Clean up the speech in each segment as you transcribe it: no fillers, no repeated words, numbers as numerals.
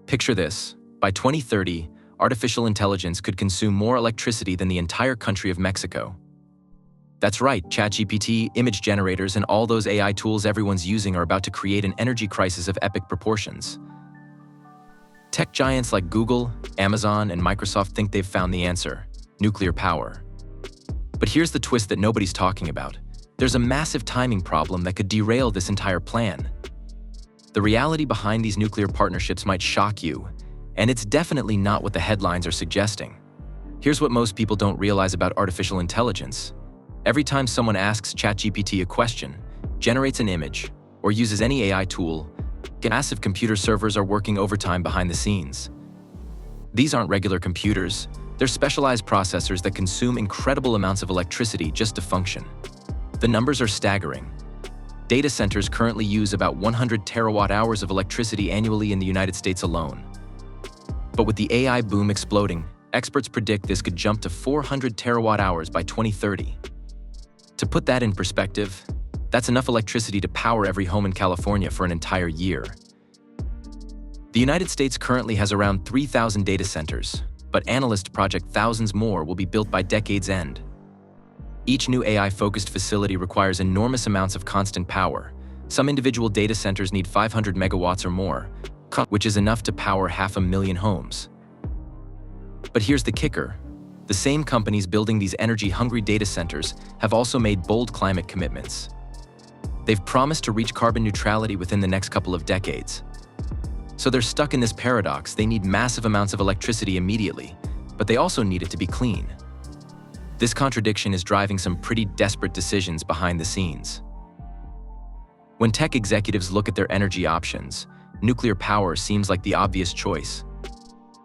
Picture this. By 2030, artificial intelligence could consume more electricity than the entire country of Mexico. That's right, ChatGPT, image generators, and all those AI tools everyone's using are about to create an energy crisis of epic proportions. Tech giants like Google, Amazon, and Microsoft think they've found the answer: nuclear power. But here's the twist that nobody's talking about. There's a massive timing problem that could derail this entire plan. The reality behind these nuclear partnerships might shock you, and it's definitely not what the headlines are suggesting. Here's what most people don't realize about artificial intelligence. Every time someone asks ChatGPT a question, generates an image, or uses any AI tool, massive computer servers are working overtime behind the scenes. These aren't regular computers. They're specialized processors that consume incredible amounts of electricity just to function. The numbers are staggering. Data centers currently use about 100 terawatt-hours of electricity annually in the United States alone. But with the AI boom exploding, experts predict this could jump to 400 terawatt-hours by 2030. To put that in perspective, that's enough electricity to power every home in California for an entire year. The United States currently has around 3,000 data centers, but analysts project thousands more will be built by decade's end. Each new AI-focused facility requires enormous amounts of constant power. Some individual data centers need 500 megawatts or more, which is enough to power 500,000 homes. But here's the kicker. The same companies building these energy-hungry data centers have also made bold climate commitments. They've promised to reach carbon neutrality within the next couple of decades. So they're stuck in this paradox. They need massive amounts of electricity immediately, but they also need it to be clean. This contradiction is driving some pretty desperate decisions behind the scenes. When tech executives look at their energy options, nuclear power seems like the obvious choice.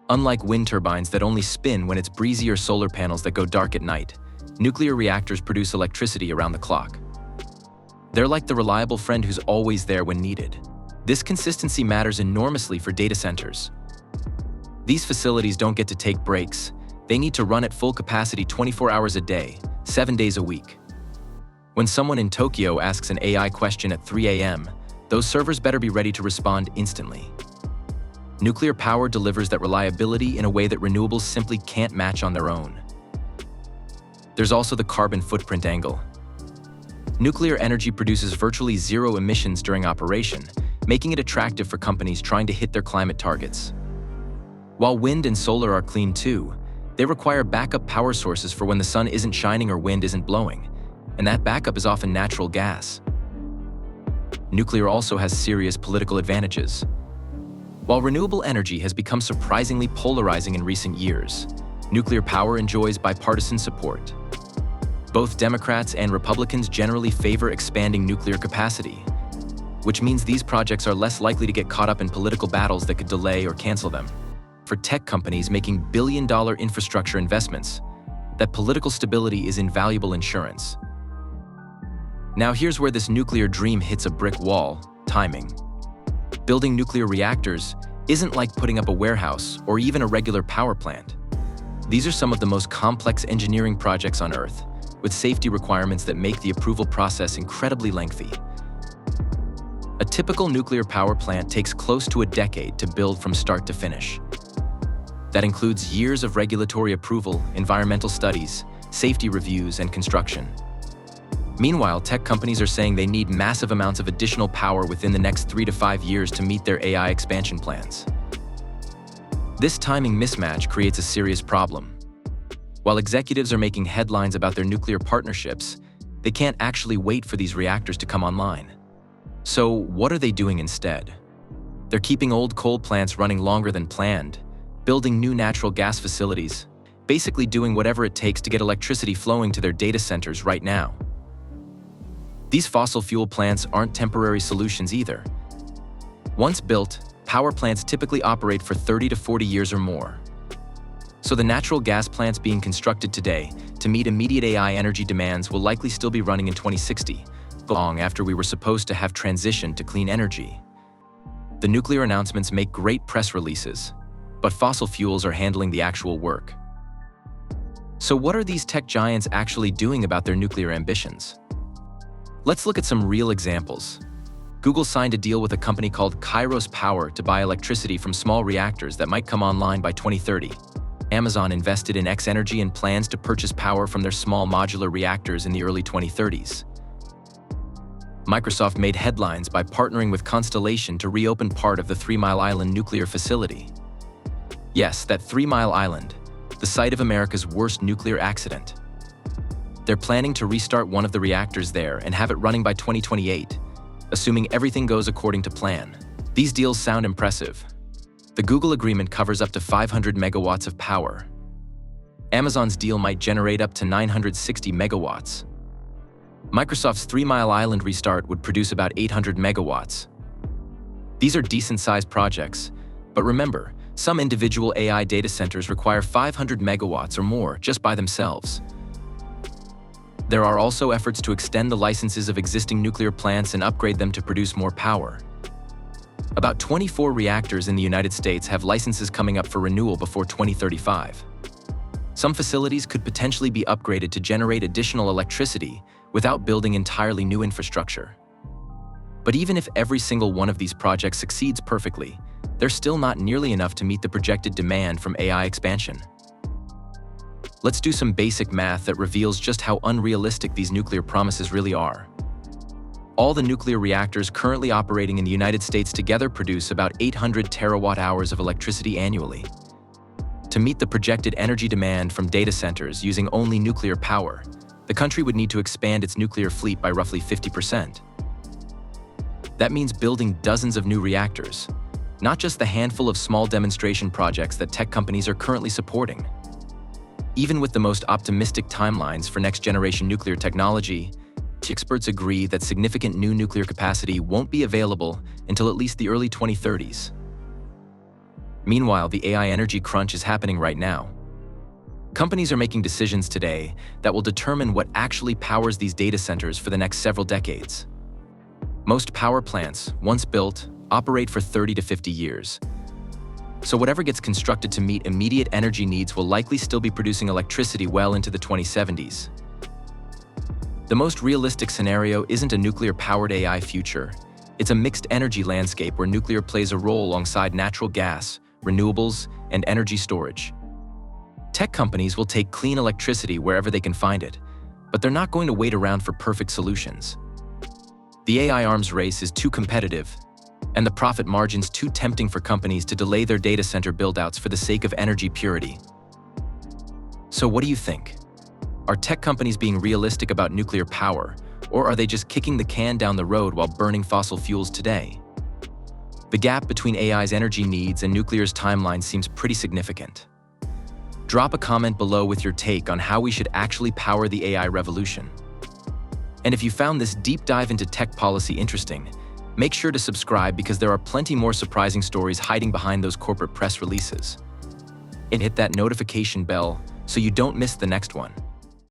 Unlike wind turbines that only spin when it's breezy or solar panels that go dark at night, nuclear reactors produce electricity around the clock. They're like the reliable friend who's always there when needed. This consistency matters enormously for data centers. These facilities don't get to take breaks. They need to run at full capacity 24 hours a day, 7 days a week. When someone in Tokyo asks an AI question at 3 a.m., those servers better be ready to respond instantly. Nuclear power delivers that reliability in a way that renewables simply can't match on their own. There's also the carbon footprint angle. Nuclear energy produces virtually zero emissions during operation, making it attractive for companies trying to hit their climate targets. While wind and solar are clean too, they require backup power sources for when the sun isn't shining or wind isn't blowing, and that backup is often natural gas. Nuclear also has serious political advantages. While renewable energy has become surprisingly polarizing in recent years, nuclear power enjoys bipartisan support. Both Democrats and Republicans generally favor expanding nuclear capacity, which means these projects are less likely to get caught up in political battles that could delay or cancel them. For tech companies making billion-dollar infrastructure investments, that political stability is invaluable insurance. Now here's where this nuclear dream hits a brick wall: timing. Building nuclear reactors isn't like putting up a warehouse or even a regular power plant. These are some of the most complex engineering projects on Earth, with safety requirements that make the approval process incredibly lengthy. A typical nuclear power plant takes close to a decade to build from start to finish. That includes years of regulatory approval, environmental studies, safety reviews, and construction. Meanwhile, tech companies are saying they need massive amounts of additional power within the next 3 to 5 years to meet their AI expansion plans. This timing mismatch creates a serious problem. While executives are making headlines about their nuclear partnerships, they can't actually wait for these reactors to come online. So what are they doing instead? They're keeping old coal plants running longer than planned, building new natural gas facilities, basically doing whatever it takes to get electricity flowing to their data centers right now. These fossil fuel plants aren't temporary solutions either. Once built, power plants typically operate for 30 to 40 years or more. So the natural gas plants being constructed today to meet immediate AI energy demands will likely still be running in 2060, long after we were supposed to have transitioned to clean energy. The nuclear announcements make great press releases, but fossil fuels are handling the actual work. So what are these tech giants actually doing about their nuclear ambitions? Let's look at some real examples. Google signed a deal with a company called Kairos Power to buy electricity from small reactors that might come online by 2030. Amazon invested in X-Energy and plans to purchase power from their small modular reactors in the early 2030s. Microsoft made headlines by partnering with Constellation to reopen part of the 3 Mile Island nuclear facility. Yes, that 3 Mile Island, the site of America's worst nuclear accident. They're planning to restart one of the reactors there and have it running by 2028, assuming everything goes according to plan. These deals sound impressive. The Google agreement covers up to 500 megawatts of power. Amazon's deal might generate up to 960 megawatts. Microsoft's 3 Mile Island restart would produce about 800 megawatts. These are decent-sized projects, but remember, some individual AI data centers require 500 megawatts or more just by themselves. There are also efforts to extend the licenses of existing nuclear plants and upgrade them to produce more power. About 24 reactors in the United States have licenses coming up for renewal before 2035. Some facilities could potentially be upgraded to generate additional electricity without building entirely new infrastructure. But even if every single one of these projects succeeds perfectly, they're still not nearly enough to meet the projected demand from AI expansion. Let's do some basic math that reveals just how unrealistic these nuclear promises really are. All the nuclear reactors currently operating in the United States together produce about 800 terawatt-hours of electricity annually. To meet the projected energy demand from data centers using only nuclear power, the country would need to expand its nuclear fleet by roughly 50%. That means building dozens of new reactors, not just the handful of small demonstration projects that tech companies are currently supporting. Even with the most optimistic timelines for next-generation nuclear technology, experts agree that significant new nuclear capacity won't be available until at least the early 2030s. Meanwhile, the AI energy crunch is happening right now. Companies are making decisions today that will determine what actually powers these data centers for the next several decades. Most power plants, once built, operate for 30 to 50 years. So whatever gets constructed to meet immediate energy needs will likely still be producing electricity well into the 2070s. The most realistic scenario isn't a nuclear-powered AI future. It's a mixed energy landscape where nuclear plays a role alongside natural gas, renewables, and energy storage. Tech companies will take clean electricity wherever they can find it, but they're not going to wait around for perfect solutions. The AI arms race is too competitive, and the profit margins too tempting for companies to delay their data center build-outs for the sake of energy purity. So what do you think? Are tech companies being realistic about nuclear power, or are they just kicking the can down the road while burning fossil fuels today? The gap between AI's energy needs and nuclear's timeline seems pretty significant. Drop a comment below with your take on how we should actually power the AI revolution. And if you found this deep dive into tech policy interesting, make sure to subscribe because there are plenty more surprising stories hiding behind those corporate press releases. And hit that notification bell so you don't miss the next one.